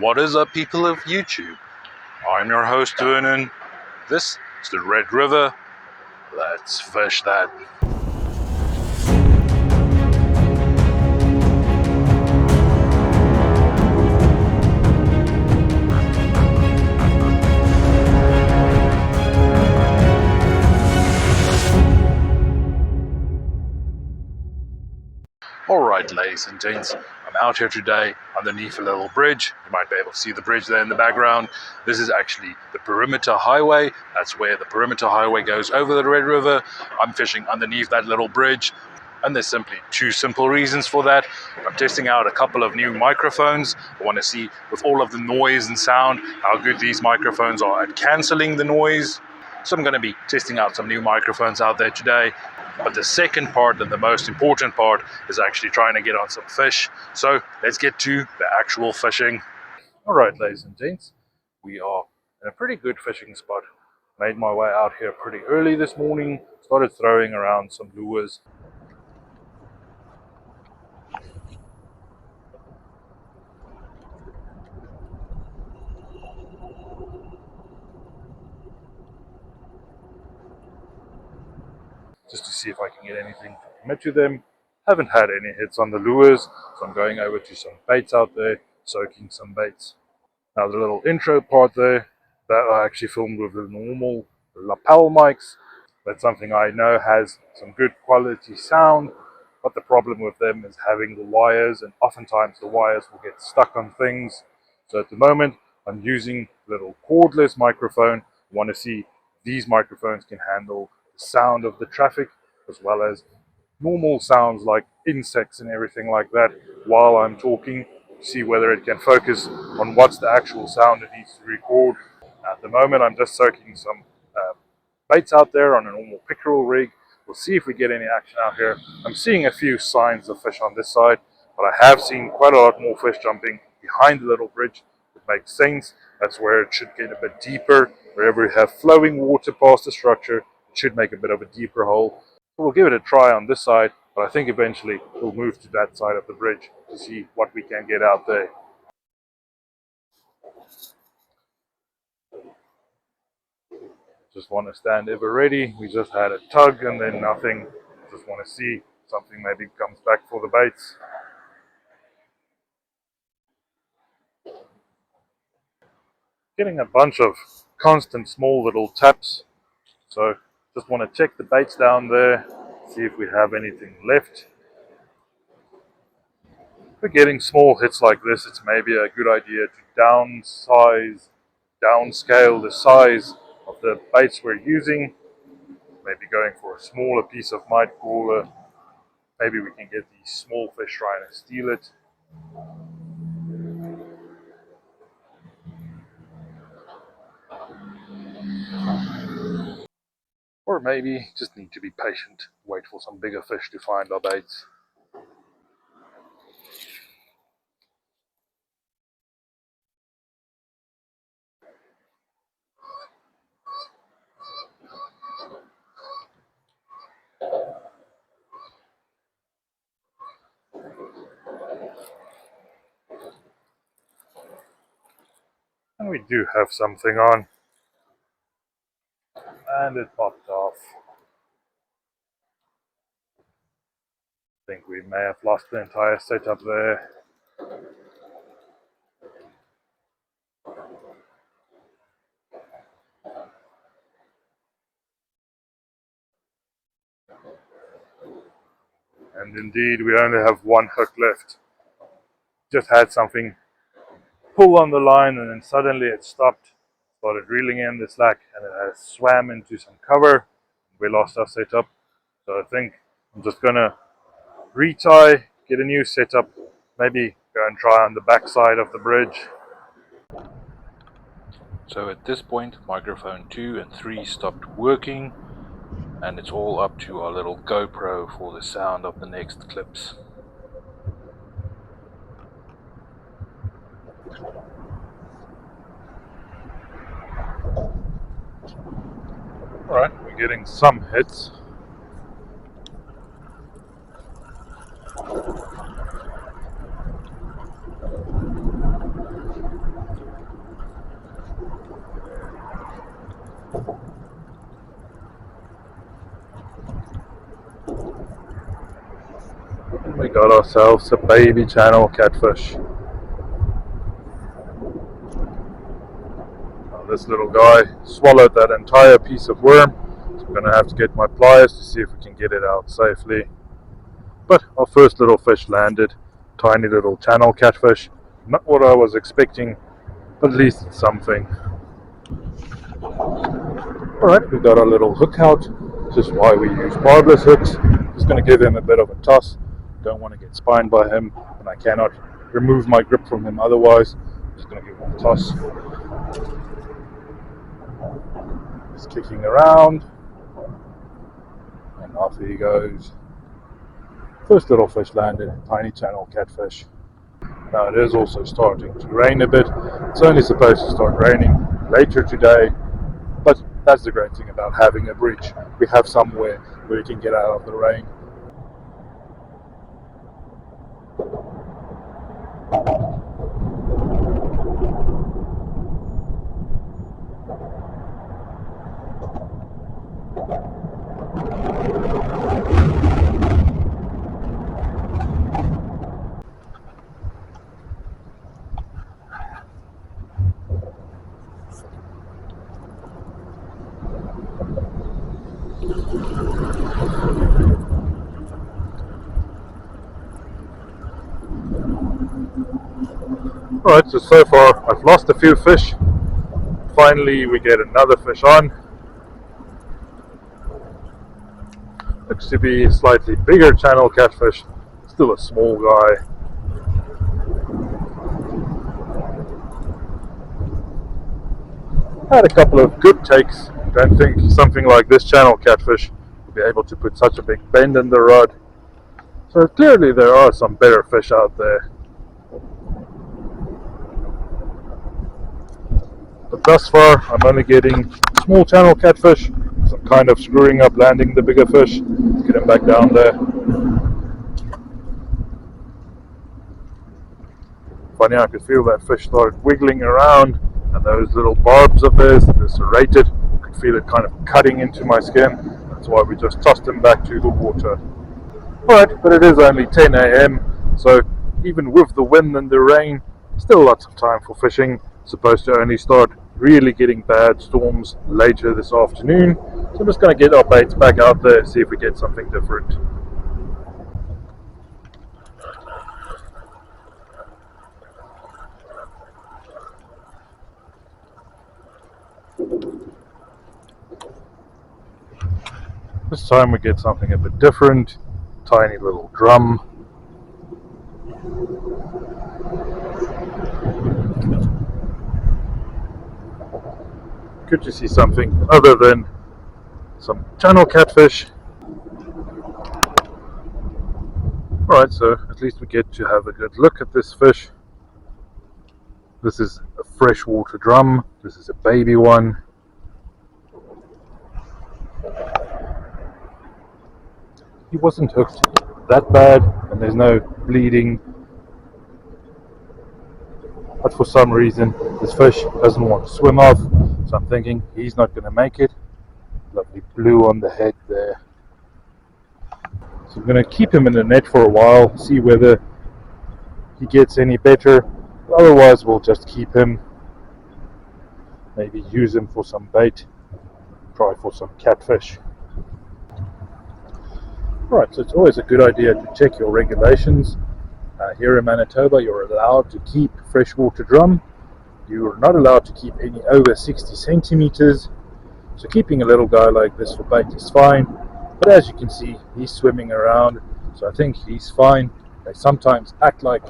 What is up, people of YouTube? I'm your host, Vernon. This is the Red River. Let's fish that. Alright, ladies and gents, I'm out here today underneath a little bridge. You might be able to see the bridge there in the background. This is actually the perimeter highway. That's where the perimeter highway goes over the Red River. I'm fishing underneath that little bridge, and there's simply two simple reasons for that. I'm testing out a couple of new microphones. I want to see, with all of the noise and sound, how good these microphones are at cancelling the noise. So I'm going to be testing out some new microphones out there today. But the second part, and the most important part, is actually trying to get on some fish. So let's get to the actual fishing. Alright, ladies and gents, we are in a pretty good fishing spot. Made my way out here pretty early this morning, started throwing around some lures. Just to see if I can get anything to commit to them. Haven't had any hits on the lures, so I'm going over to some baits out there, soaking some baits. Now the little intro part there, that I actually filmed with the normal lapel mics. That's something I know has some good quality sound, but the problem with them is having the wires, and oftentimes the wires will get stuck on things. So at the moment I'm using a little cordless microphone. I want to see if these microphones can handle the sound of the traffic as well as normal sounds like insects and everything like that while I'm talking. See whether it can focus on what's the actual sound it needs to record. At the moment I'm just soaking some baits out there on a normal pickerel rig. We'll see if we get any action out here. I'm seeing a few signs of fish on this side, but I have seen quite a lot more fish jumping behind the little bridge. It makes sense. That's where it should get a bit deeper. Wherever you have flowing water past the structure, it should make a bit of a deeper hole. So we'll give it a try on this side, but I think eventually we'll move to that side of the bridge to see what we can get out there. Just want to stand ever ready. We just had a tug and then nothing. Just want to see something maybe comes back for the baits. Getting a bunch of constant small little taps. So just want to check the baits down there, see if we have anything left. If we're getting small hits like this, it's maybe a good idea to downscale the size of the baits we're using. Maybe going for a smaller piece of mite crawler. Maybe we can get these small fish trying to steal it. Or maybe just need to be patient, wait for some bigger fish to find our baits. And we do have something on. And it popped off. I think we may have lost the entire setup there. And indeed, we only have one hook left. Just had something pull on the line and then suddenly it stopped. Started reeling in the slack and it has swam into some cover. We lost our setup. So I think I'm just going to retie, get a new setup, maybe go and try on the back side of the bridge. So at this point, microphone 2 and 3 stopped working, and it's all up to our little GoPro for the sound of the next clips. Alright, we're getting some hits. got ourselves a baby channel catfish. Now this little guy swallowed that entire piece of worm, so I'm going to have to get my pliers to see if we can get it out safely. But our first little fish landed, tiny little channel catfish. Not what I was expecting, but at least it's something. Alright, we've got our little hook out. This is why we use barbless hooks. Just going to give him a bit of a toss. Don't want to get spined by him, and I cannot remove my grip from him otherwise. Just going to give him a toss. He's kicking around, and off he goes. First little fish landed, tiny channel catfish. Now it is also starting to rain a bit. It's only supposed to start raining later today, but that's the great thing about having a bridge. We have somewhere where we can get out of the rain. Alright, so far I've lost a few fish. Finally we get another fish on. Looks to be a slightly bigger channel catfish, still a small guy. Had a couple of good takes. Don't think something like this channel catfish will be able to put such a big bend in the rod. So clearly there are some better fish out there. But thus far I'm only getting small channel catfish, so I'm kind of screwing up landing the bigger fish. Let's get him back down there. Funny, I could feel that fish started wiggling around, and those little barbs of theirs that are serrated, I could feel it kind of cutting into my skin. That's why we just tossed him back to the water. Alright, but it is only 10 AM, so even with the wind and the rain, still lots of time for fishing. Supposed to only start really getting bad storms later this afternoon, so I'm just going to get our baits back out there, see if we get something different. This time we get something a bit different. Tiny little drum. Good to see something other than some channel catfish. Alright, so at least we get to have a good look at this fish. This is a freshwater drum. This is a baby one. He wasn't hooked that bad, and there's no bleeding. But for some reason, this fish doesn't want to swim off, so I'm thinking he's not going to make it. Lovely blue on the head there. So I'm going to keep him in the net for a while, see whether he gets any better. Otherwise, we'll just keep him. Maybe use him for some bait. Try for some catfish. Right, so it's always a good idea to check your regulations. Here in Manitoba, you're allowed to keep freshwater drum. You're not allowed to keep any over 60 centimeters. So keeping a little guy like this for bait is fine. But as you can see, he's swimming around, so I think he's fine. They sometimes act like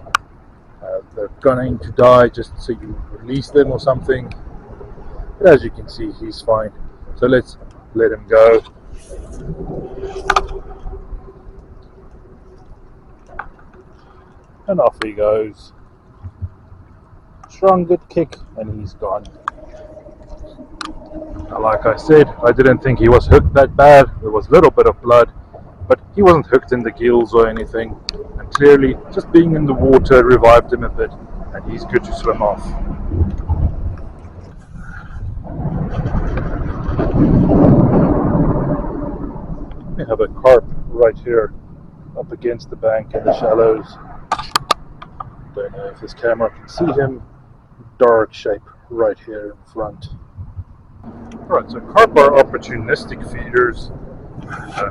they're going to die just so you release them or something. But as you can see, he's fine. So let's let him go. And off he goes. Strong, good kick, and he's gone. Now, like I said, I didn't think he was hooked that bad. There was a little bit of blood, but he wasn't hooked in the gills or anything. And clearly, just being in the water revived him a bit, and he's good to swim off. We have a carp right here. up against the bank in the shallows. Don't know if this camera can see him. Dark shape right here in front. Alright, so carp are opportunistic feeders,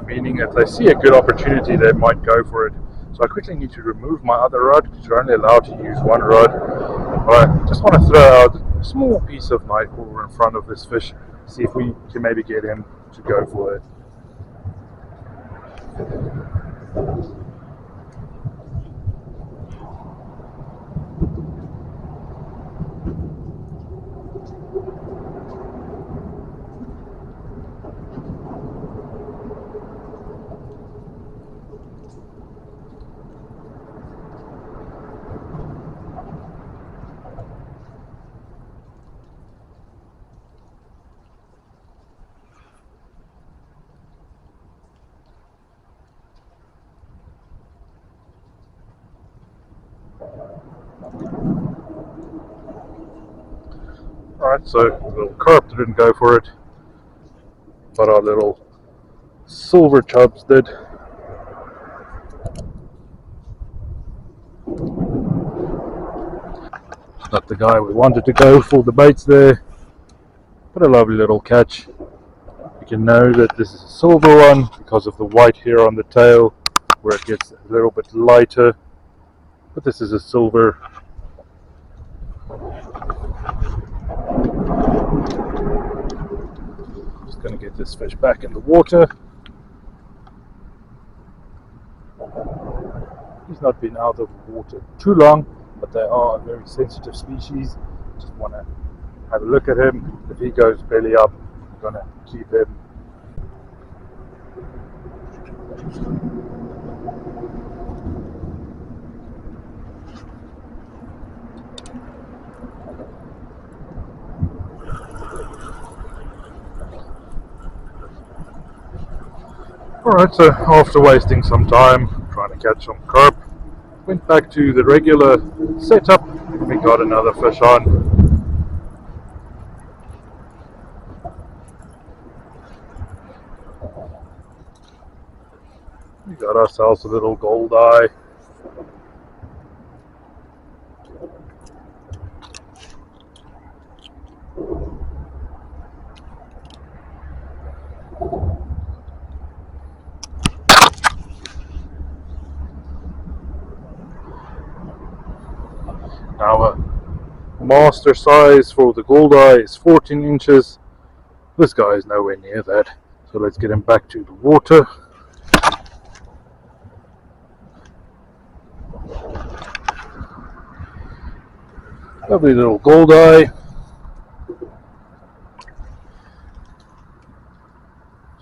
meaning if they see a good opportunity they might go for it. So I quickly need to remove my other rod because you're only allowed to use one rod. I just want to throw out a small piece of night core in front of this fish, see if we can maybe get him to go for it. Alright, so the little carp didn't go for it, but our little silver chubs did. Not the guy we wanted to go for the baits there, but a lovely little catch. You can know that this is a silver one because of the white here on the tail, where it gets a little bit lighter, but this is a silver. Just going to get this fish back in the water. He's not been out of the water too long, but they are a very sensitive species. Just want to have a look at him. If he goes belly up, I'm going to keep him. Alright, so after wasting some time trying to catch some carp, went back to the regular setup and we got another fish on. We got ourselves a little gold eye. Now a master size for the gold eye is 14 inches. This guy is nowhere near that. So let's get him back to the water. Lovely little gold eye.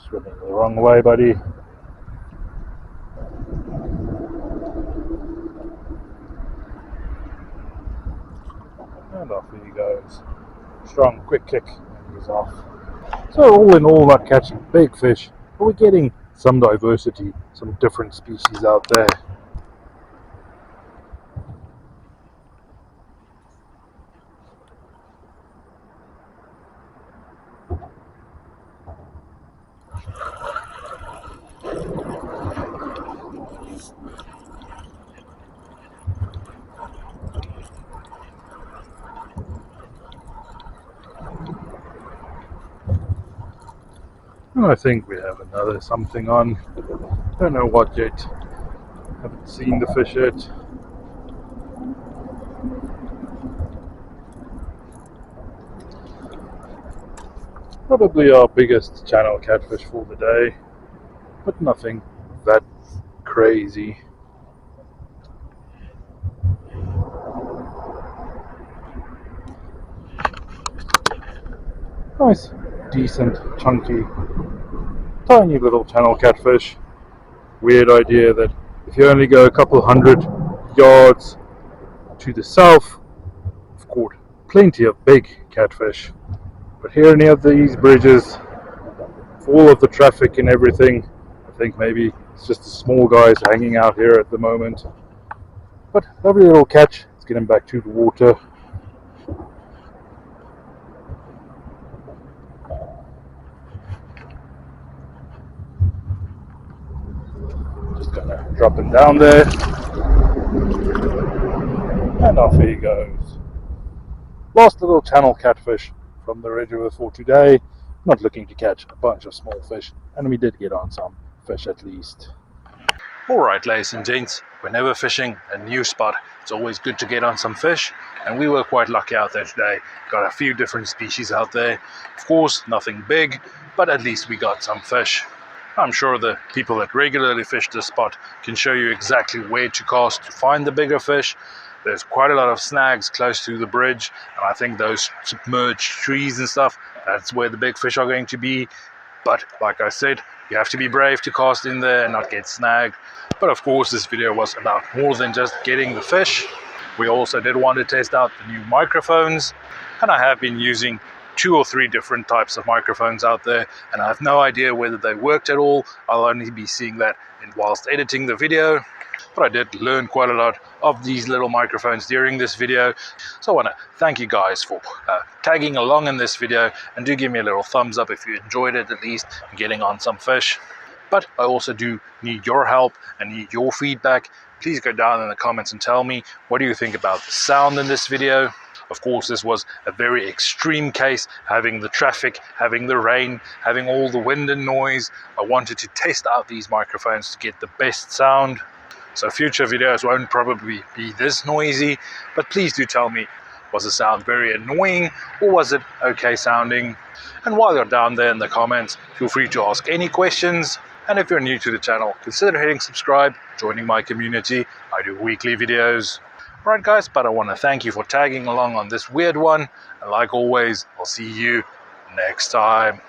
Swimming the wrong way, buddy. And off he goes. Strong, quick kick, and he's off. So all in all, not catching big fish, but we're getting some diversity, some different species out there. And I think we have another something on. Don't know what yet. Haven't seen the fish yet. Probably our biggest channel catfish for the day, but nothing that crazy. Nice, decent, chunky, tiny little channel catfish. Weird idea that if you only go a couple hundred yards to the south, I've caught plenty of big catfish. But here near these bridges, for all of the traffic and everything, I think maybe it's just the small guys hanging out here at the moment. But lovely little catch. Let's get him back to the water. Just gonna drop him down there, and off he goes. Last little channel catfish from the Red River for today. Not looking to catch a bunch of small fish, and we did get on some fish at least. Alright, ladies and gents, whenever fishing a new spot, it's always good to get on some fish, and we were quite lucky out there today. Got a few different species out there. Of course, nothing big, but at least we got some fish. I'm sure the people that regularly fish this spot can show you exactly where to cast to find the bigger fish. There's quite a lot of snags close to the bridge, and I think those submerged trees and stuff, that's where the big fish are going to be. But like I said, you have to be brave to cast in there and not get snagged. But of course, this video was about more than just getting the fish. We also did want to test out the new microphones, and I have been using 2 or 3 different types of microphones out there, and I have no idea whether they worked at all. I'll only be seeing that whilst editing the video. But I did learn quite a lot of these little microphones during this video. So I want to thank you guys for tagging along in this video, and do give me a little thumbs up if you enjoyed it, at least getting on some fish. But I also do need your help and need your feedback. Please go down in the comments and tell me, what do you think about the sound in this video? Of course, this was a very extreme case, having the traffic, having the rain, having all the wind and noise. I wanted to test out these microphones to get the best sound. So future videos won't probably be this noisy, but please do tell me, was the sound very annoying or was it okay sounding? And while you're down there in the comments, feel free to ask any questions. And if you're new to the channel, consider hitting subscribe, joining my community. I do weekly videos. Alright guys, but I want to thank you for tagging along on this weird one. And like always, I'll see you next time.